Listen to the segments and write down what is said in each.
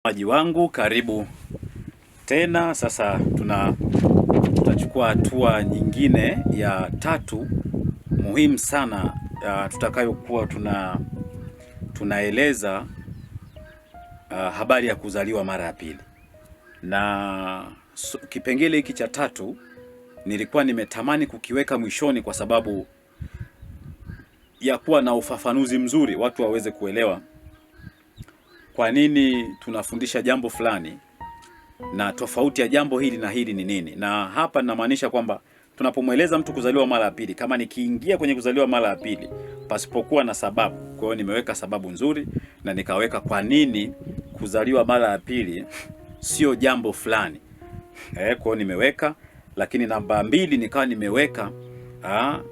Maji wangu karibu tena. Sasa tutachukua hatua nyingine ya tatu muhimu sana tutakayokuwa tunaeleza habari ya kuzaliwa mara ya pili. Na kipengele hiki cha tatu nilikuwa nimetamani kukiweka mwishoni kwa sababu ya kuwa na ufafanuzi mzuri, watu waweze kuelewa kwa nini tunafundisha jambo fulani na tofauti ya jambo hili na hili ni nini. Na hapa ninamaanisha kwamba tunapomweleza mtu kuzaliwa mara ya pili, kama nikiingia kwenye kuzaliwa mara ya pili pasipokuwa na sababu, kwa hiyo nimeweka sababu nzuri na nikaweka kwa nini kuzaliwa mara ya pili sio jambo fulani. Kwa hiyo nimeweka, lakini namba 2 nikawa nimeweka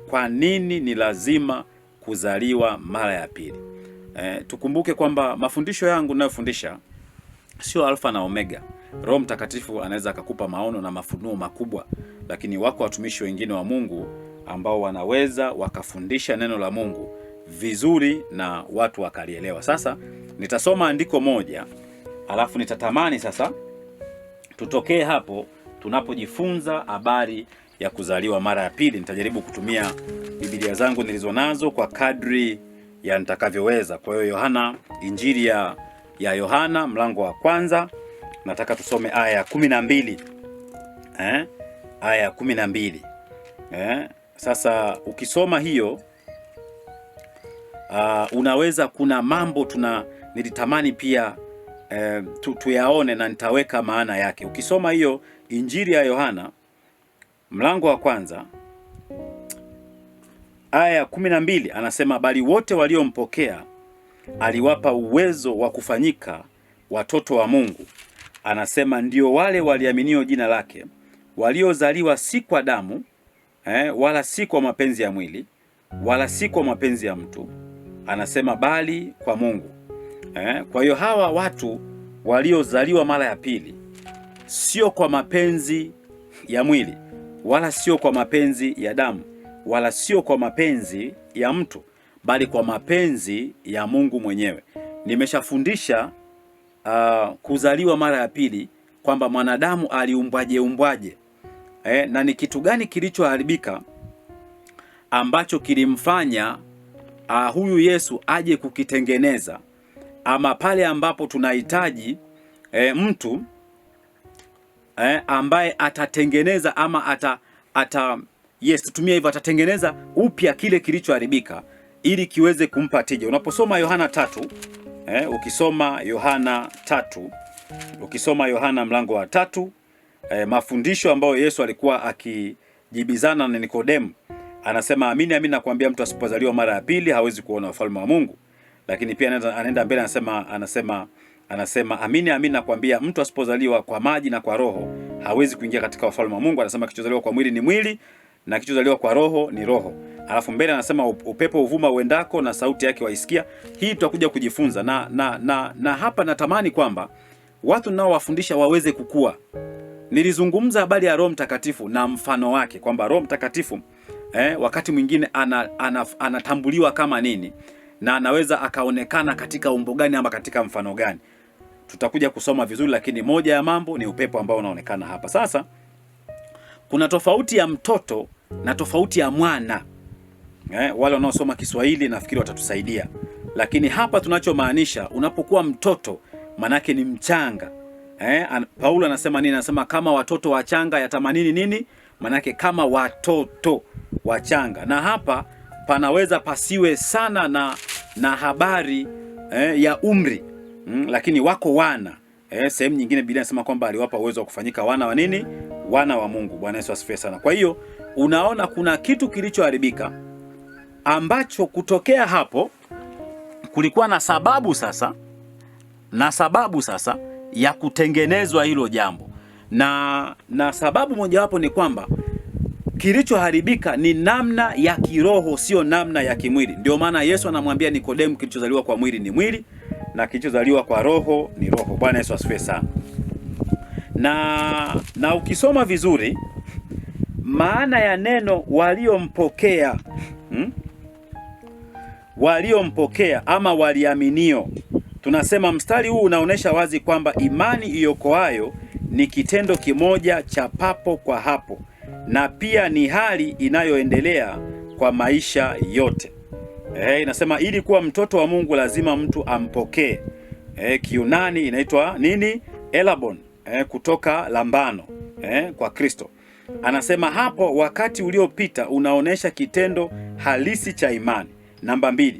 kwa nini ni lazima kuzaliwa mara ya pili. Tukumbuke kwamba mafundisho yangu ninayofundisha sio alfa na omega. Roho Mtakatifu anaweza akakupa maono na mafunuo makubwa, lakini wako watumishi wengine wa Mungu ambao wanaweza wakafundisha neno la Mungu vizuri na watu wakalielewa. Sasa nitasoma andiko moja, alafu nitatamani sasa tutokee hapo tunapojifunza habari ya kuzaliwa mara ya pili. Nitajaribu kutumia Biblia zangu nilizonazo kwa kadri ya nitakavyoweza. Kwa hiyo Injili ya Yohana mlango wa 1, nataka tusome aya ya 12. Aya ya 12. Sasa ukisoma hiyo unaweza, kuna mambo nilitamani pia tuyaone na nitaweka maana yake. Ukisoma hiyo Injili ya Yohana mlango wa 1 aya ya 12, anasema bali wote waliompokea aliwapa uwezo wa kufanyika watoto wa Mungu. Anasema ndio wale waliaminio jina lake, waliozaliwa si kwa damu wala si kwa mapenzi ya mwili wala si kwa mapenzi ya mtu, anasema bali kwa Mungu. Kwa hiyo hawa watu waliozaliwa mara ya pili sio kwa mapenzi ya mwili wala sio kwa mapenzi ya damu wala sio kwa mapenzi ya mtu, bali kwa mapenzi ya Mungu mwenyewe. Nimeshafundisha kuzaliwa mara ya pili kwamba mwanadamu aliumbwaje na ni kitu gani kilichoharibika ambacho kilimfanya huyu Yesu aje kukitengeneza, ama pale ambapo tunahitaji mtu ambaye atatengeneza ama tutumie hivyo, atatengeneza upya kile kilichoharibika ili kiweze kumpa tija. Unaposoma Yohana 3, ukisoma Yohana mlango wa 3, mafundisho ambayo Yesu alikuwa akijibizana na Nikodemu, anasema amini amini nakwambia, mtu asipozaliwa mara ya pili hawezi kuona ufalme wa Mungu. Lakini pia anaenda mbele, anasema amini amini nakwambia, mtu asipozaliwa kwa maji na kwa roho hawezi kuingia katika ufalme wa Mungu. Anasema kichozaliwa kwa mwili ni mwili na kichozaliwa kwa roho ni roho. Alafu mbele anasema upepo uvuma uendako na sauti yake waisikia. Hii tutakuja kujifunza na hapa natamani kwamba watu nao wafundisha waweze kukua. Nilizungumza habari ya Roho Mtakatifu na mfano wake, kwamba Roho Mtakatifu wakati mwingine anatambuliwa kama nini na anaweza akaonekana katika umbo gani ama katika mfano gani. Tutakuja kusoma vizuri, lakini moja ya mambo ni upepo ambao unaonekana hapa. Sasa kuna tofauti ya mtoto na tofauti ya mwana. Wale wanaosoma Kiswahili nafikiri watatusaidia. Lakini hapa tunachomaanisha, unapokuwa mtoto manake ni mchanga. Paulo anasema nini? Anasema kama watoto wachanga yatamanini nini? Manake kama watoto wachanga. Na hapa panaweza pasiwe sana na habari ya umri. Lakini wako wana. Sehemu nyingine Biblia inasema kwamba aliwapa uwezo wa kufanyika wana wa nini? Wana wa Mungu. Bwana Yesu asifiwe sana. Kwa hiyo unaona kuna kitu kilichoharibika ambacho kutokea hapo kulikuwa na sababu sasa ya kutengenezwa hilo jambo. Na sababu mojawapo ni kwamba kilichoharibika ni namna ya kiroho, sio namna ya kimwili. Ndio maana Yesu anamwambia Nikodemu, kilichozaliwa kwa mwili ni mwili na kilichozaliwa kwa roho ni roho. Bwana Yesu asifiwe sana. Na ukisoma vizuri maana ya neno waliompokea ama waliaminio tunasema mstari huu unaonesha wazi kwamba imani iokoayo ni kitendo kimoja cha papo kwa hapo, na pia ni hali inayoendelea kwa maisha yote. Inasema ili kuwa mtoto wa Mungu lazima mtu ampokee. Kiunani inaitwa nini? Elabon, kutoka lambano, kwa Kristo. Anasema hapo wakati uliopita unaonesha kitendo halisi cha imani. Namba 2,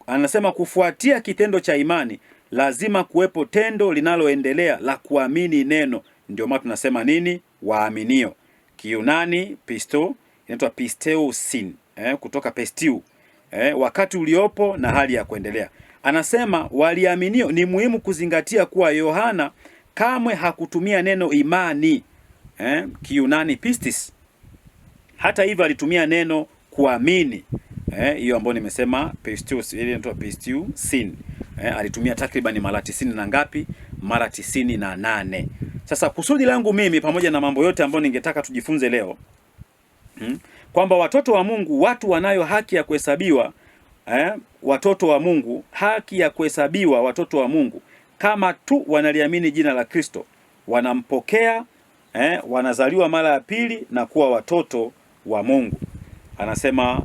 anasema kufuatia kitendo cha imani lazima kuwepo tendo linaloendelea la kuamini neno. Ndio maana tunasema nini? Waaminio. Kiunani pisto, inaitwa pisteusin, kutoka pestiu, wakati uliopo na hali ya kuendelea. Anasema waliaminio, ni muhimu kuzingatia kuwa Yohana kamwe hakutumia neno imani, Kiunani pistis. Hata hivyo alitumia neno kuamini, hiyo ambayo nimesema pistius, ile inaitwa pisteusin. Alitumia takriban mara 90 na ngapi? Mara 98. Sasa kusudi langu mimi, pamoja na mambo yote ambayo ningetaka tujifunze leo, kwamba watoto wa Mungu, watu wanayo haki ya kuhesabiwa watoto wa Mungu, haki ya kuhesabiwa watoto wa Mungu kama tu wanaliamini jina la Kristo, wanampokea, wanazaliwa mara ya pili na kuwa watoto wa Mungu. Anasema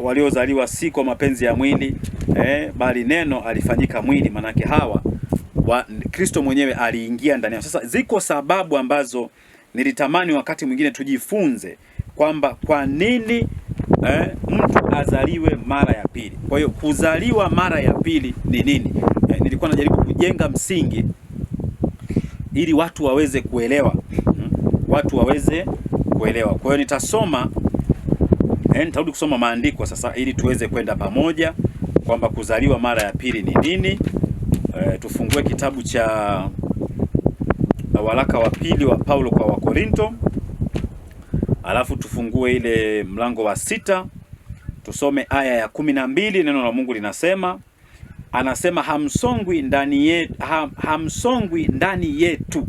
waliozaliwa si kwa mapenzi ya mwili, bali neno alifanyika mwili. Manake hawa Kristo mwenyewe aliingia ndani yao. Sasa ziko sababu ambazo nilitamani wakati mwingine tujifunze kwamba kwa nini mtu azaliwe mara ya pili. Kwa hiyo kuzaliwa mara ya pili ni nini? Nilikuwa najaribu kujenga msingi ili watu waweze kuelewa, watu waweze kuelewa. Kwa hiyo nitasoma, nitarudi kusoma maandiko sasa ili tuweze kwenda pamoja kwamba kuzaliwa mara ya pili ni nini. Tufungue kitabu cha waraka wa pili wa Paulo kwa Wakorinto, alafu tufungue ile mlango wa 6, tusome aya ya 12. Neno la Mungu linasema, anasema hamsongwi ndani yetu.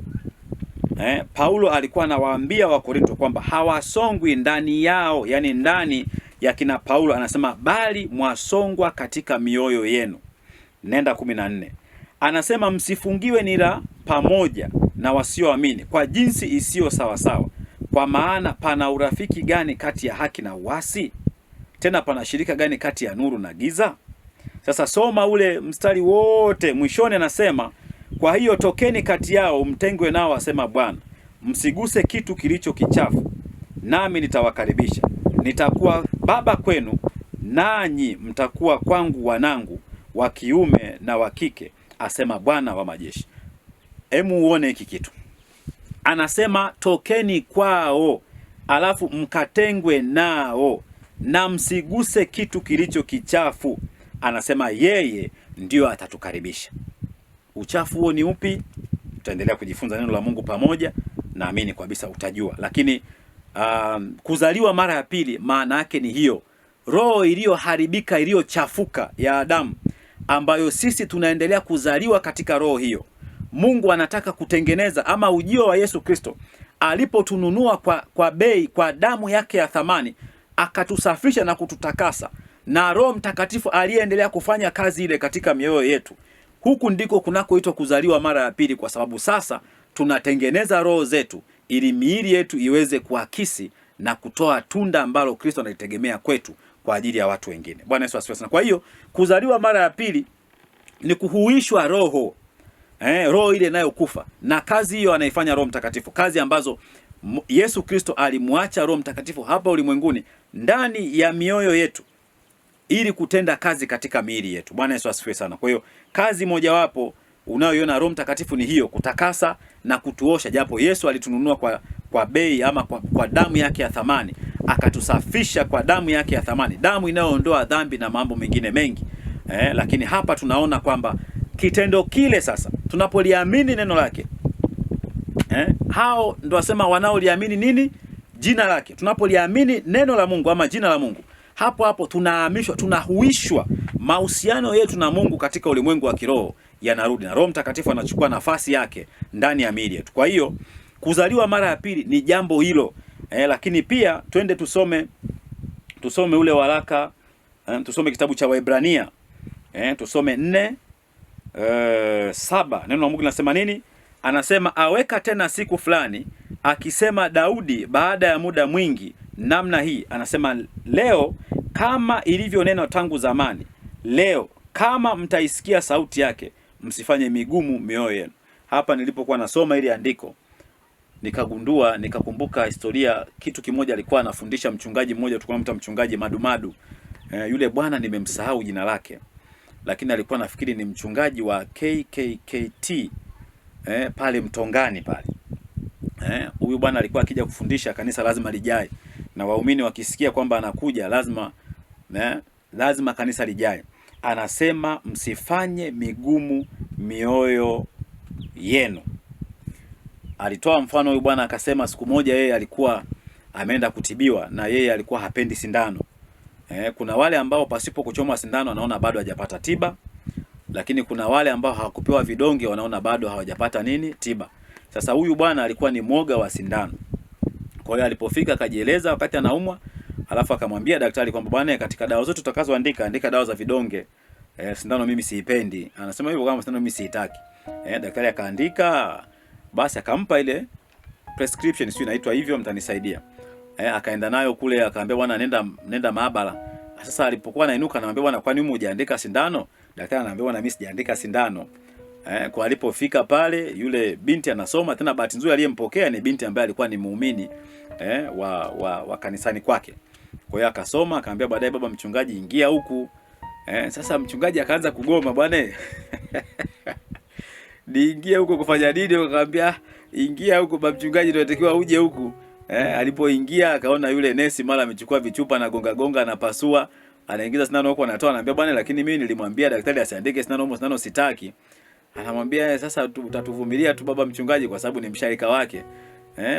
Paulo alikuwa anawaambia Wakorinto kwamba hawasongwi ndani yao, yani ndani ya kina Paulo. Anasema bali mwasongwa katika mioyo yenu. Nenda 14. Anasema msifungiwe nira pamoja na wasioamini kwa jinsi isiyo sawa sawa, kwa maana pana urafiki gani kati ya haki na uasi? Tena pana shirika gani kati ya nuru na giza? Sasa soma ule mstari wote, mwishoni anasema kwa hiyo tokeni kati yao mtengwe nao, asema Bwana, msiguse kitu kilicho kichafu, nami nitawakaribisha. Nitakuwa baba kwenu, nanyi mtakuwa kwangu wanangu wa kiume na wa kike, asema Bwana wa majeshi. Hemu uone hiki kitu. Anasema tokeni kwao, alafu mkatengwe nao, na msiguse kitu kilicho kichafu. Anasema yeye ndio atatukaribisha. Uchafu huo ni upi? Tutaendelea kujifunza neno la Mungu pamoja, naamini kabisa utajua. Lakini kuzaliwa mara ya pili maana yake ni hiyo roho iliyoharibika, iliyochafuka ya Adamu, ambayo sisi tunaendelea kuzaliwa katika roho hiyo. Mungu anataka kutengeneza, ama ujio wa Yesu Kristo alipotununua kwa bei, kwa damu yake ya thamani, akatusafisha na kututakasa, na Roho Mtakatifu aliyeendelea kufanya kazi ile katika mioyo yetu. Huku ndiko kunakoitwa kuzaliwa mara ya pili, kwa sababu sasa tunatengeneza roho zetu ili miili yetu iweze kuakisi na kutoa tunda ambalo Kristo analitegemea kwetu kwa ajili ya watu wengine. Bwana Yesu asifiwe sana. Kwa hiyo kuzaliwa mara ya pili ni kuhuishwa roho, roho ile inayokufa, na kazi hiyo anaifanya Roho Mtakatifu, kazi ambazo Yesu Kristo alimwacha Roho Mtakatifu hapa ulimwenguni ndani ya mioyo yetu ili kutenda kazi katika miili yetu. Bwana Yesu asifiwe sana. Kwa hiyo kazi mojawapo unayoiona Roho Mtakatifu ni hiyo, kutakasa na kutuosha, japo Yesu alitununua kwa bei, ama kwa damu yake ya thamani, akatusafisha kwa damu yake ya thamani, damu inayoondoa dhambi na mambo mengine mengi. Lakini hapa tunaona kwamba kitendo kile sasa tunapoliamini neno lake, hao ndio wasema wanaoliamini nini? Jina lake. Tunapoliamini neno la Mungu ama jina la Mungu, hapo hapo tunahamishwa, tunahuishwa. Mahusiano yetu na Mungu katika ulimwengu wa kiroho yanarudi, na Roho Mtakatifu anachukua nafasi yake ndani ya miili yetu. Kwa hiyo kuzaliwa mara ya pili ni jambo hilo. Lakini pia twende tusome ule waraka, tusome kitabu cha Waebrania, tusome 4 7 neno la Mungu linasema nini? Anasema aweka tena siku fulani, akisema Daudi baada ya muda mwingi namna hii. Anasema leo kama ilivyo neno tangu zamani, leo kama mtaisikia sauti yake, msifanye migumu mioyo yenu. Hapa nilipokuwa nasoma ili andiko nikagundua, nikakumbuka historia. Kitu kimoja alikuwa anafundisha mchungaji mmoja, tulikuwa tunamta mchungaji Madumadu. Yule bwana nimemsahau jina lake, lakini alikuwa nafikiri ni mchungaji wa KKKT pale Mtongani pale. Huyu bwana alikuwa akija kufundisha kanisa lazima lijae, na waumini wakisikia kwamba anakuja lazima kanisa lijae. Anasema msifanye migumu mioyo yenu. Alitoa mfano huyu bwana akasema siku moja yeye alikuwa ameenda kutibiwa na yeye alikuwa hapendi sindano. Kuna wale ambao pasipo kuchoma sindano wanaona bado hajapata tiba, lakini kuna wale ambao hawakupewa vidonge wanaona bado hawajapata nini? Tiba. Sasa huyu bwana alikuwa ni mwoga wa sindano. Kwa hiyo alipofika akajieleza wakati anaumwa, alafu akamwambia daktari kwamba bwana, katika dawa zote tutakazoandika, andika dawa za vidonge. Sindano mimi siipendi. Anasema hivyo kama sindano mimi siitaki. Daktari akaandika, basi akampa ile prescription, sio inaitwa hivyo, mtanisaidia. Akaenda nayo kule, akaambia bwana, nenda maabara. Sasa alipokuwa anainuka anamwambia bwana, kwani wewe hujaandika sindano? Daktari anamwambia bwana, mimi sijaandika sindano. Kwa alipofika pale, yule binti anasoma, tena bahati nzuri aliyempokea ni binti ambaye alikuwa ni muumini wa kanisani kwake. Kwa hiyo akasoma, akamwambia baadaye, baba mchungaji, ingia huku. Sasa mchungaji akaanza kugoma, bwana niingie huko kufanya nini? Akamwambia ingia huko baba mchungaji, tunatakiwa uje huku. Alipoingia akaona yule nesi mara amechukua vichupa na gonga na pasua, anaingiza sindano huko anatoa, anambia bwana, lakini mimi nilimwambia daktari asiandike sindano sitaki. Anamwambia sasa utatuvumilia tu baba mchungaji, kwa sababu ni msharika wake.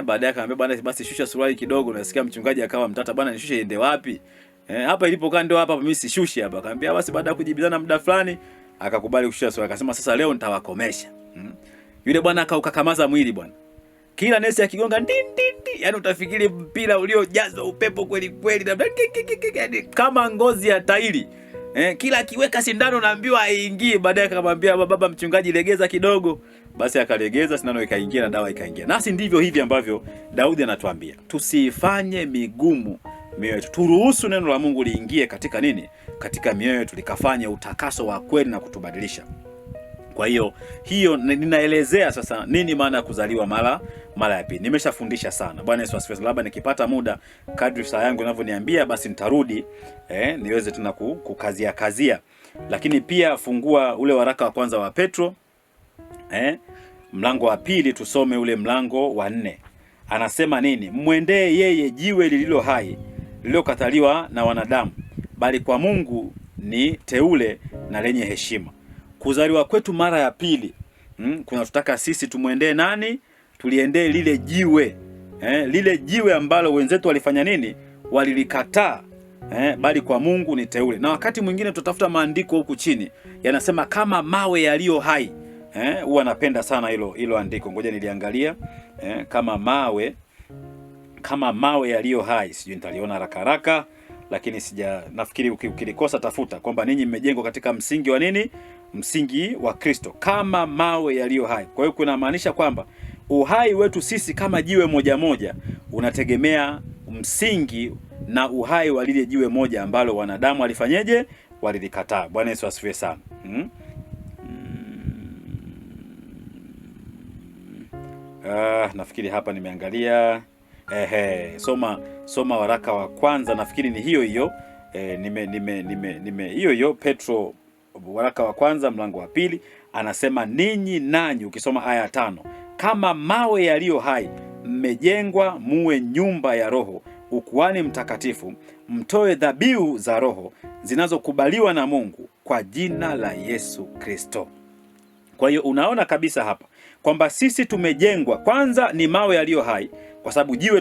Baadaye akamwambia bwana, basi shusha suruali kidogo. Nasikia mchungaji akawa mtata, bwana nishushe iende wapi? Hapa ilipokaa ndio hapa, mimi sishushi hapa. Akamwambia basi, baada ya kujibizana muda fulani akakubali kushusha suruali. Akasema sasa leo nitawakomesha. Yule bwana akaukakamaza mwili bwana. Kila nesi akigonga din, yani utafikiri mpira uliojazwa upepo kweli kweli, kama ngozi ya tairi. Kila akiweka sindano naambiwa aingie. Baadaye akamwambia baba mchungaji, legeza kidogo. Basi akalegeza, sindano ikaingia na dawa ikaingia. Nasi ndivyo hivi ambavyo Daudi anatuambia, tusifanye migumu mioyo yetu. Turuhusu neno la Mungu liingie katika nini? Katika mioyo yetu, likafanya utakaso wa kweli na kutubadilisha. Kwa hiyo ninaelezea sasa nini maana ya kuzaliwa mara ya pili. Nimeshafundisha sana. Bwana Yesu asifiwe. Labda nikipata muda kadri saa yangu inavyoniambia, basi nitarudi niweze tena kukazia. Lakini pia fungua ule waraka wa kwanza wa Petro mlango wa 2, tusome ule mlango wa 4. Anasema nini? Mwendee yeye jiwe lililo hai, lililokataliwa na wanadamu, bali kwa Mungu ni teule na lenye heshima. Kuzaliwa kwetu mara ya pili kuna tutaka sisi tumwendee nani? Tuliendee lile jiwe. Lile jiwe ambalo wenzetu walifanya nini? Walilikataa. Bali kwa Mungu ni teule. Na wakati mwingine tutafuta maandiko huku chini yanasema kama mawe yaliyo hai. Huwa napenda sana hilo andiko. Ngoja niliangalia. Kama mawe yaliyo hai. Sijui nitaliona haraka, lakini nafikiri ukilikosa tafuta kwamba ninyi mmejengwa katika msingi wa nini? Msingi wa Kristo, kama mawe yaliyo hai. Kwa hiyo kuna maanisha kwamba uhai wetu sisi kama jiwe moja unategemea msingi na uhai wa lile jiwe moja ambalo wanadamu walifanyeje? Walilikataa. Bwana Yesu asifiwe sana. Nafikiri hapa nimeangalia. Soma waraka wa kwanza, nafikiri ni hiyo hiyo Petro, waraka wa kwanza mlango wa 2. Anasema ninyi nanyi, ukisoma aya 5, kama mawe yaliyo hai mmejengwa muwe nyumba ya roho, ukuhani mtakatifu, mtoe dhabihu za roho zinazokubaliwa na Mungu kwa jina la Yesu Kristo. Kwa hiyo unaona kabisa hapa kwamba sisi tumejengwa, kwanza ni mawe yaliyo hai, kwa sababu jiwe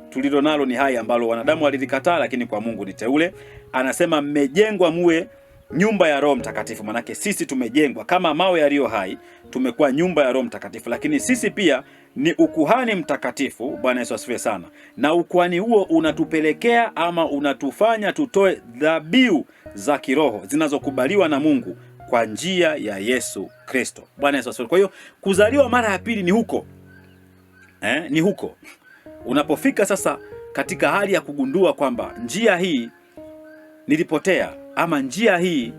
tulilo nalo ni hai ambalo wanadamu walilikataa, lakini kwa Mungu ni teule. Anasema mmejengwa muwe nyumba ya Roho Mtakatifu. Manake sisi tumejengwa kama mawe yaliyo hai, tumekuwa nyumba ya Roho Mtakatifu, lakini sisi pia ni ukuhani mtakatifu. Bwana Yesu asifiwe sana. Na ukuhani huo unatupelekea ama unatufanya tutoe dhabihu za kiroho zinazokubaliwa na Mungu kwa njia ya Yesu Kristo. Bwana Yesu asifiwe. Kwa hiyo kuzaliwa mara ya pili ni huko. Ni huko. Unapofika sasa katika hali ya kugundua kwamba njia hii nilipotea ama njia hii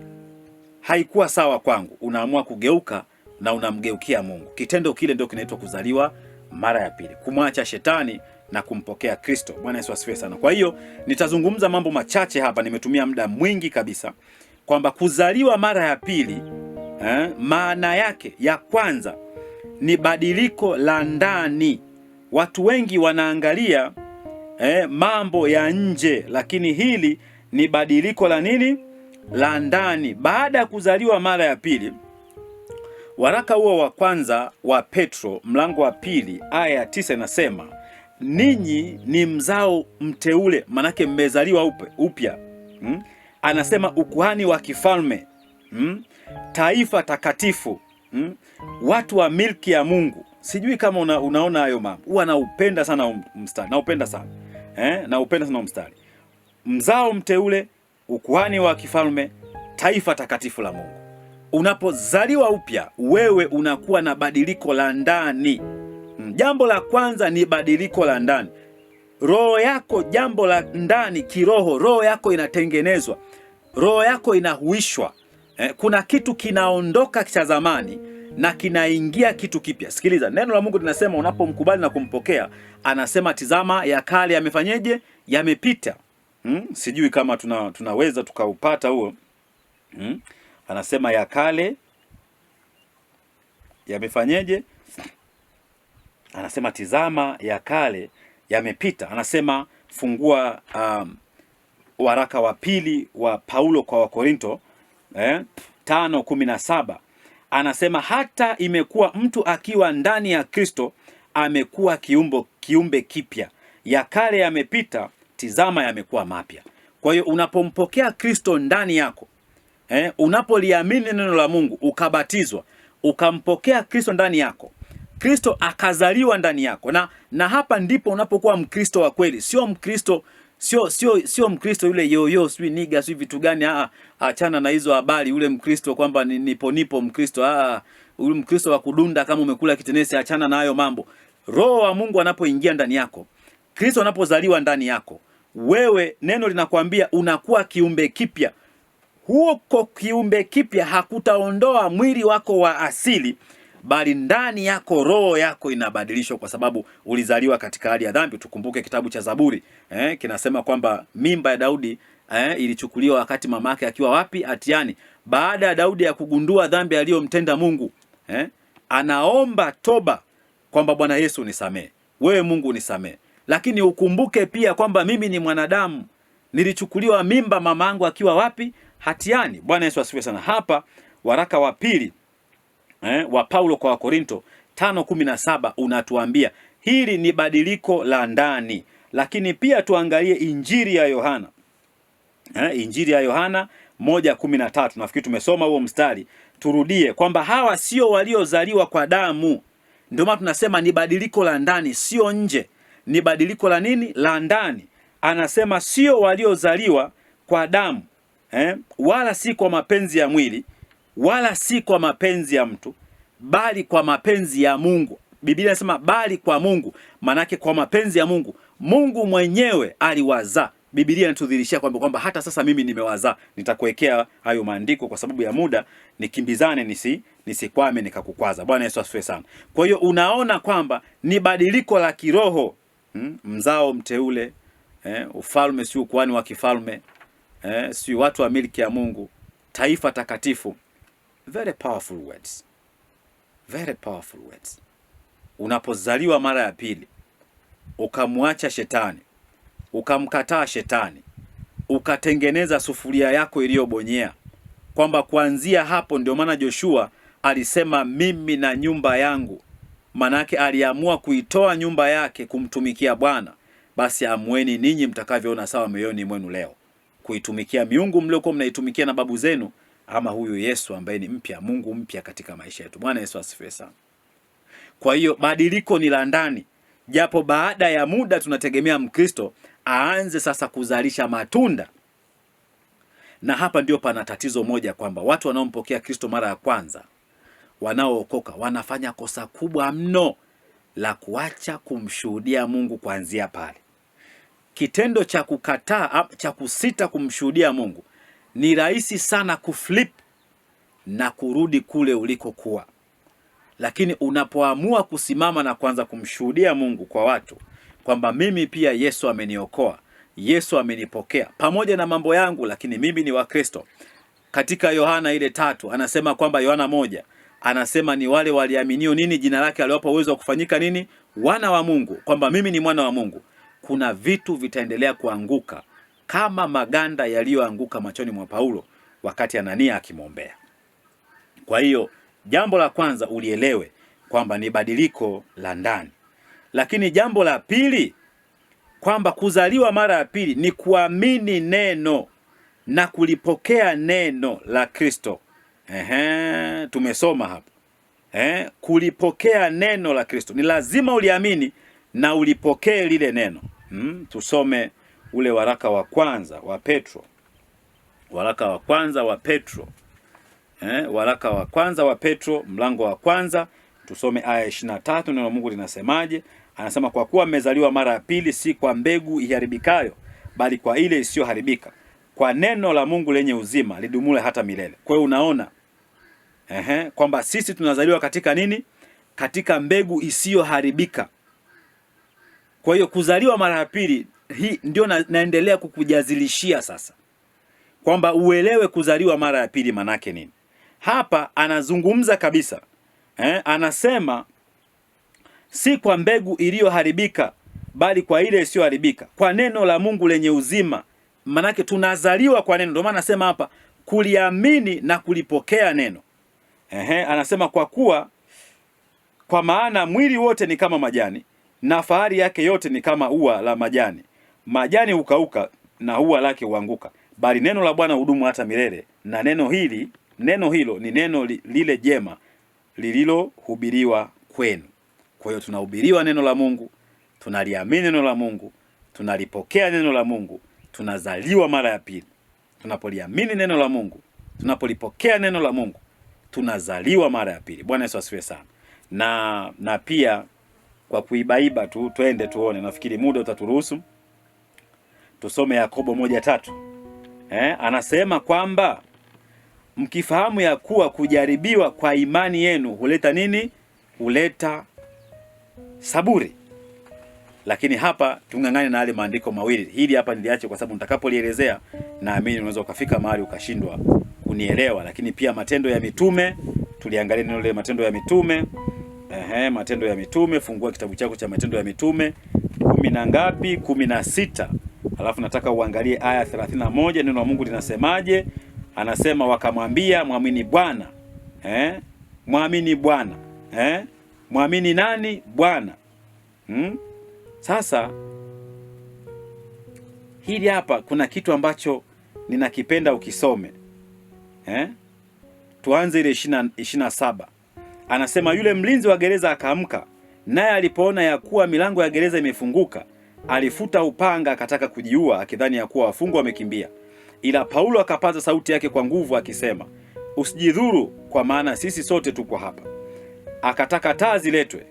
haikuwa sawa kwangu, unaamua kugeuka na unamgeukia Mungu. Kitendo kile ndio kinaitwa kuzaliwa mara ya pili, kumwacha shetani na kumpokea Kristo. Bwana Yesu asifiwe sana. Kwa hiyo nitazungumza mambo machache hapa, nimetumia muda mwingi kabisa, kwamba kuzaliwa mara ya pili maana yake ya kwanza ni badiliko la ndani. Watu wengi wanaangalia mambo ya nje, lakini hili ni badiliko la nini? La ndani. Baada ya kuzaliwa mara ya pili, waraka huo wa kwanza wa Petro mlango wa 2 aya ya 9 inasema, ninyi ni mzao mteule, manake mmezaliwa upya. Anasema ukuhani wa kifalme, taifa takatifu, watu wa milki ya Mungu. Sijui kama unaona hayo mambo. Huwa naupenda sana mstari. Naupenda sana. Naupenda sana mstari. Mzao mteule, ukuhani wa kifalme, taifa takatifu la Mungu. Unapozaliwa upya, wewe unakuwa na badiliko la ndani. Jambo la kwanza ni badiliko la ndani. Roho yako, jambo la ndani kiroho, roho yako inatengenezwa. Roho yako inahuishwa. Kuna kitu kinaondoka cha zamani na kinaingia kitu kipya. Sikiliza, neno la Mungu linasema unapomkubali na kumpokea, anasema tizama ya kale yamefanyeje? Yamepita. Sijui kama tunaweza tukaupata huo. Anasema ya kale yamefanyeje? Anasema tizama ya kale yamepita. Anasema fungua waraka wa pili wa Paulo kwa Wakorinto 5:17. Anasema hata imekuwa mtu akiwa ndani ya Kristo amekuwa kiumbe kipya, ya kale yamepita, tizama yamekuwa mapya. Kwa hiyo unapompokea Kristo ndani yako, unapoliamini neno la Mungu, ukabatizwa, ukampokea Kristo ndani yako, Kristo akazaliwa ndani yako, na hapa ndipo unapokuwa Mkristo wa kweli. Sio Mkristo sio Mkristo yule yoyo sio niga sio vitu gani. Achana na hizo habari. Ule Mkristo kwamba nipo Mkristo, ule Mkristo wa kudunda kama umekula kitenesi, achana na hayo mambo. Roho wa Mungu anapoingia ndani yako, Kristo anapozaliwa ndani yako, wewe, neno linakwambia unakuwa kiumbe kipya. Huko kiumbe kipya hakutaondoa mwili wako wa asili, bali ndani yako roho yako inabadilishwa, kwa sababu ulizaliwa katika hali ya dhambi. Tukumbuke kitabu cha Zaburi kinasema kwamba mimba ya Daudi ilichukuliwa wakati mama yake akiwa wapi? Hatiani. Baada ya Daudi ya kugundua dhambi aliyomtenda Mungu, anaomba toba kwamba Bwana Yesu nisamee, wewe Mungu nisamee, lakini ukumbuke pia kwamba mimi ni mwanadamu, nilichukuliwa mimba mama yangu akiwa wapi? Hatiani. Bwana Yesu asifiwe sana. Hapa waraka wa pili wa Paulo kwa Wakorinto 5:17 unatuambia hili ni badiliko la ndani. Lakini pia tuangalie Injili ya Yohana. Injili ya Yohana 1:13. Nafikiri tumesoma huo mstari. Turudie kwamba hawa sio waliozaliwa kwa damu. Ndio maana tunasema ni badiliko la ndani, sio nje. Ni badiliko la nini? La ndani. Anasema sio waliozaliwa kwa damu, wala si kwa mapenzi ya mwili, wala si kwa mapenzi ya mtu, bali kwa mapenzi ya Mungu. Biblia inasema bali kwa Mungu, manake kwa mapenzi ya Mungu. Mungu mwenyewe aliwazaa. Biblia inatudhihirishia kwamba hata sasa mimi nimewazaa. Nitakuwekea hayo maandiko kwa sababu ya muda, nikimbizane nisikwame nikakukwaza. Bwana Yesu asifiwe sana. Kwa hiyo unaona kwamba ni badiliko la kiroho. Mzao mteule, ufalme, si ukuhani wa kifalme, si watu wa milki ya Mungu, taifa takatifu. Very powerful words. Very powerful words. Unapozaliwa mara ya pili, ukamwacha shetani, ukamkataa shetani, ukatengeneza sufuria yako iliyobonyea, kwamba kuanzia hapo, ndio maana Joshua alisema mimi na nyumba yangu. Manake aliamua kuitoa nyumba yake kumtumikia Bwana. Basi amueni ninyi mtakavyoona sawa moyoni mwenu leo, kuitumikia miungu mliokuwa mnaitumikia na babu zenu, ama huyu Yesu ambaye ni mpya, Mungu mpya katika maisha yetu. Bwana Yesu asifiwe sana. Kwa hiyo badiliko ni la ndani, japo baada ya muda tunategemea Mkristo aanze sasa kuzalisha matunda. Na hapa ndio pana tatizo moja, kwamba watu wanaompokea Kristo mara ya kwanza, wanaookoka, wanafanya kosa kubwa mno la kuacha kumshuhudia Mungu kuanzia pale. Kitendo cha kukataa, cha kusita kumshuhudia Mungu, ni rahisi sana kuflip na kurudi kule ulikokuwa. Lakini unapoamua kusimama na kuanza kumshuhudia Mungu kwa watu kwamba mimi pia Yesu ameniokoa, Yesu amenipokea pamoja na mambo yangu, lakini mimi ni wa Kristo. Katika Yohana ile 3 anasema kwamba, Yohana 1 anasema ni wale waliaminio nini, jina lake aliwapa uwezo wa kufanyika nini, wana wa Mungu, kwamba mimi ni mwana wa Mungu. Kuna vitu vitaendelea kuanguka kama maganda yaliyoanguka machoni mwa Paulo wakati Anania akimwombea. Kwa hiyo jambo la kwanza ulielewe kwamba ni badiliko la ndani. Lakini jambo la pili, kwamba kuzaliwa mara ya pili ni kuamini neno na kulipokea neno la Kristo. Tumesoma hapo. Kulipokea neno la Kristo. Ni lazima uliamini na ulipokee lile neno. Tusome ule waraka wa kwanza wa Petro. Waraka wa kwanza wa Petro. Waraka wa kwanza wa Petro, mlango wa kwanza, tusome aya 23. Neno la Mungu linasemaje? Anasema, kwa kuwa mmezaliwa mara ya pili, si kwa mbegu iharibikayo, bali kwa ile isiyoharibika, kwa neno la Mungu lenye uzima, lidumule hata milele. Kwa hiyo unaona kwamba sisi tunazaliwa katika nini? Katika mbegu isiyoharibika. Kwa hiyo kuzaliwa mara ya pili, hii ndio naendelea kukujazilishia sasa, kwamba uelewe kuzaliwa mara ya pili manake nini. Hapa anazungumza kabisa. Anasema si kwa mbegu iliyoharibika, bali kwa ile isiyoharibika, kwa neno la Mungu lenye uzima. Manake tunazaliwa kwa neno. Ndio maana anasema hapa kuliamini na kulipokea neno. Anasema kwa maana mwili wote ni kama majani, na fahari yake yote ni kama ua la majani. Majani hukauka na ua lake huanguka, bali neno la Bwana hudumu hata milele. Na neno hilo ni neno lile jema lililohubiriwa kwenu. Kwa hiyo tunahubiriwa neno la Mungu, tunaliamini neno la Mungu, tunalipokea neno la Mungu, tunazaliwa mara ya pili. Tunapoliamini neno la Mungu, tunapolipokea neno la Mungu, tunazaliwa mara ya pili. Bwana Yesu asifiwe sana. Na pia kwa kuibaiba tu, twende tuone, nafikiri muda utaturuhusu. Tusome Yakobo 1:3. Anasema kwamba mkifahamu ya kuwa kujaribiwa kwa imani yenu huleta nini? Huleta saburi. Lakini hapa tungangane na yale maandiko mawili. Hili hapa niliache kwa sababu nitakapolielezea naamini unaweza ukafika mahali ukashindwa kunielewa. Lakini pia Matendo ya Mitume, tuliangalia neno la Matendo ya Mitume. Matendo ya Mitume, fungua kitabu chako cha Matendo ya Mitume 16. Alafu nataka uangalie aya 31. Neno la Mungu linasemaje? Anasema wakamwambia, mwamini Bwana. Mwamini Bwana. Mwamini nani? Bwana. Sasa hili hapa kuna kitu ambacho ninakipenda ukisome. Tuanze ile 27. Anasema yule mlinzi wa gereza akaamka, naye alipoona ya kuwa milango ya gereza imefunguka, alifuta upanga akataka kujiua, akidhani ya kuwa wafungwa wamekimbia. Ila Paulo akapaza sauti yake kwa nguvu akisema, usijidhuru, kwa maana sisi sote tuko hapa. Akataka taa ziletwe,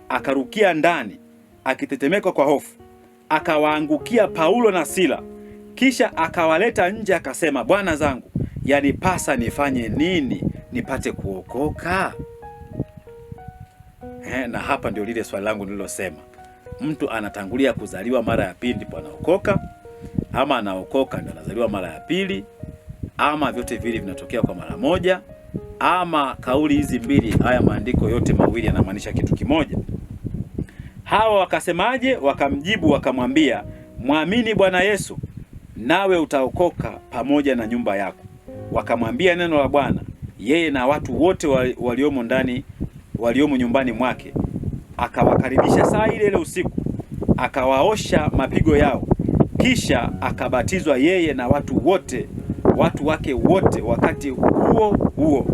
akarukia ndani akitetemeka kwa hofu, akawaangukia Paulo na Sila, kisha akawaleta nje akasema, bwana zangu, yanipasa nifanye nini nipate kuokoka? Na hapa ndio lile swali langu nililosema. Mtu anatangulia kuzaliwa mara ya pili ndipo anaokoka, ama anaokoka ndio anazaliwa mara ya pili, ama vyote vile vinatokea kwa mara moja, ama kauli hizi mbili, haya maandiko yote mawili yanamaanisha kitu kimoja? Hawa wakasemaje? Wakamjibu wakamwambia, mwamini Bwana Yesu nawe utaokoka pamoja na nyumba yako. Wakamwambia neno la Bwana yeye na watu wote waliomo nyumbani mwake. Akawakaribisha saa ile usiku, akawaosha mapigo yao, kisha akabatizwa yeye na watu wake wote wakati huo.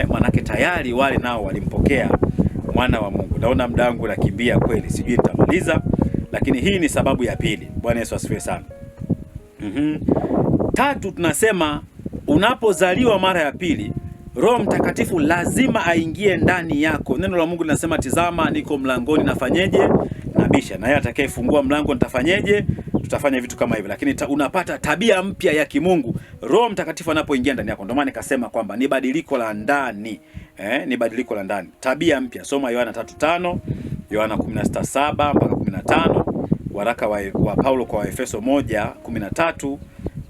Manake tayari wale nao walimpokea mwana wa Mungu. Naona muda wangu nakimbia kweli, sijui nitamaliza, lakini hii ni sababu ya pili. Bwana Yesu asifiwe sana. Tatu, tunasema unapozaliwa mara ya pili, Roho Mtakatifu lazima aingie ndani yako. Neno la Mungu linasema, tizama niko mlangoni nafanyeje? Nabisha, na yeye atakayefungua mlango nitafanyeje? Tutafanya vitu kama hivyo. Lakini unapata tabia mpya ya kimungu Roho Mtakatifu anapoingia ndani yako. Ndio maana nikasema kwamba ni badiliko la ndani. Ni badiliko la ndani, tabia mpya. Soma Yohana 3:5, Yohana 16:7 mpaka 15, waraka wa Paulo kwa Waefeso 1:13,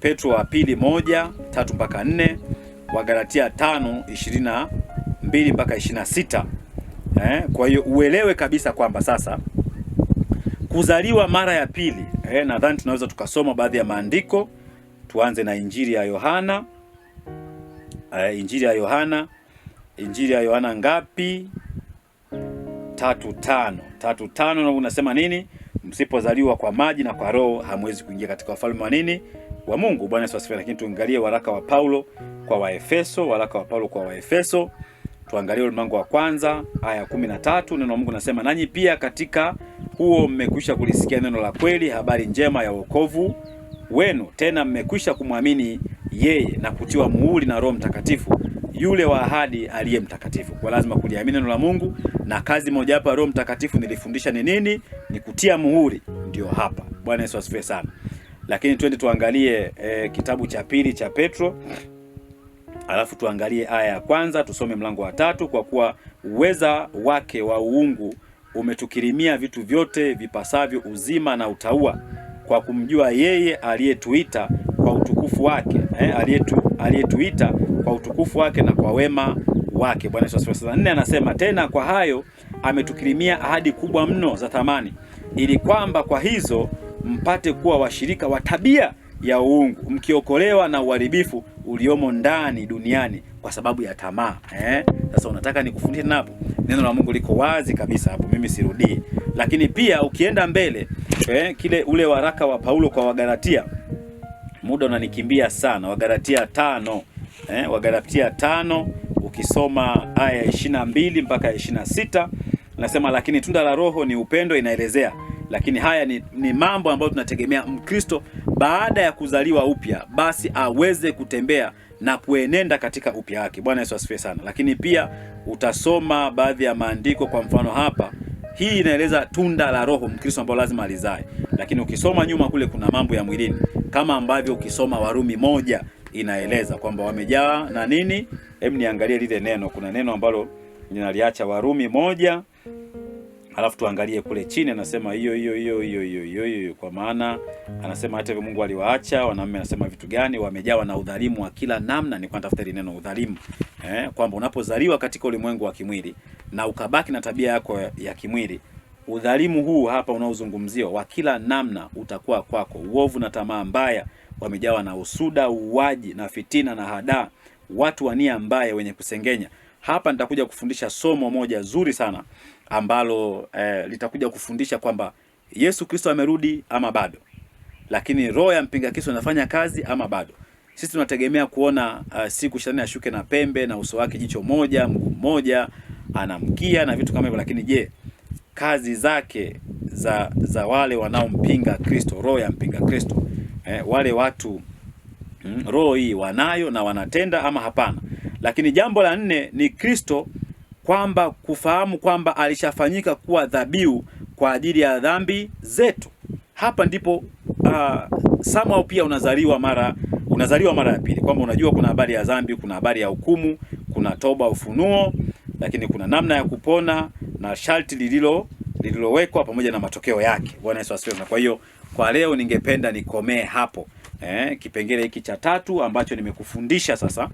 Petro wa pili 1:3 mpaka 4, Wagalatia 5:22 mpaka 26. Kwa hiyo uelewe kabisa kwamba sasa kuzaliwa mara ya pili, nadhani tunaweza tukasoma baadhi ya maandiko. Tuanze na Injili ya Yohana. Injili ya Yohana ngapi? 3:5 na unasema nini? Msipozaliwa kwa maji na kwa Roho hamwezi kuingia katika ufalme wa nini? Wa Mungu. Bwana Yesu asifiwe. Lakini tuangalie waraka wa Paulo kwa Waefeso, tuangalie mlango wa kwanza aya 13. Neno la Mungu nasema, nanyi pia katika huo mmekwisha kulisikia neno la kweli, habari njema ya wokovu wenu, tena mmekwisha kumwamini yeye na kutiwa muhuri na Roho Mtakatifu, yule wa ahadi aliye mtakatifu. Kwa lazima kuliamini neno la Mungu, na kazi moja hapa Roho Mtakatifu nilifundisha ni nini? Ni kutia muhuri. Ndio hapa. Bwana Yesu asifiwe sana. Lakini twende tuangalie kitabu cha pili cha Petro, alafu tuangalie aya ya kwanza, tusome mlango wa 3. Kwa kuwa uweza wake wa uungu umetukirimia vitu vyote vipasavyo uzima na utaua, kwa kumjua yeye aliyetuita kwa utukufu wake, aliyetuita kwa utukufu wake na kwa wema wake. Bwana Yesu asifiwe. 4 anasema, tena kwa hayo ametukirimia ahadi kubwa mno za thamani, ili kwamba kwa hizo mpate kuwa washirika wa tabia ya uungu, mkiokolewa na uharibifu uliomo ndani duniani kwa sababu ya tamaa. Sasa unataka nikufundishe napo? Neno la Mungu liko wazi kabisa hapo, mimi sirudii. Lakini pia ukienda mbele, ule waraka wa Paulo kwa Wagalatia, muda unanikimbia sana. Wagalatia 5, Wagalatia 5 ukisoma aya 22 mpaka 26, nasema, lakini tunda la Roho ni upendo, inaelezea. Lakini haya ni mambo ambayo tunategemea Mkristo baada ya kuzaliwa upya basi aweze kutembea na kuenenda katika upya wake. Bwana Yesu asifiwe sana. Lakini pia utasoma baadhi ya maandiko, kwa mfano hapa, hii inaeleza tunda la Roho Mkristo ambao lazima alizae. Lakini ukisoma nyuma kule kuna mambo ya mwilini, kama ambavyo ukisoma Warumi 1 inaeleza kwamba wamejaa na nini. Hebu niangalie lile neno, kuna neno ambalo ninaliacha, Warumi 1, alafu tuangalie kule chini, anasema hiyo, kwa maana anasema hata hivyo Mungu aliwaacha wanaume, anasema vitu gani? Wamejawa na udhalimu wa kila namna. Ni kwa tafsiri neno udhalimu, kwamba unapozaliwa katika ulimwengu wa kimwili na ukabaki na tabia yako ya kimwili, udhalimu huu hapa unaozungumziwa wa kila namna utakuwa kwako: uovu na tamaa mbaya, wamejawa na usuda, uuaji na fitina na hadaa, watu wa nia mbaya, wenye kusengenya. Hapa nitakuja kufundisha somo moja zuri sana ambalo litakuja kufundisha kwamba Yesu Kristo amerudi ama bado, lakini roho ya mpinga Kristo inafanya kazi ama bado. Sisi tunategemea kuona siku shetani ashuke na pembe na uso wake jicho moja, mguu mmoja, anamkia na vitu kama hivyo. Lakini je, kazi zake za wale wanaompinga Kristo, roho ya mpinga Kristo, wale watu roho hii wanayo na wanatenda ama hapana? Lakini jambo la 4 ni Kristo, kwamba kufahamu kwamba alishafanyika kuwa dhabihu kwa ajili ya dhambi zetu. Hapa ndipo somehow pia unazaliwa mara ya pili, kwamba unajua kuna habari ya dhambi, kuna habari ya hukumu, kuna toba, ufunuo, lakini kuna namna ya kupona na sharti lililowekwa pamoja na matokeo yake. Bwana Yesu asifiwe. Kwa hiyo kwa leo ningependa nikomee hapo, kipengele hiki cha 3 ambacho nimekufundisha sasa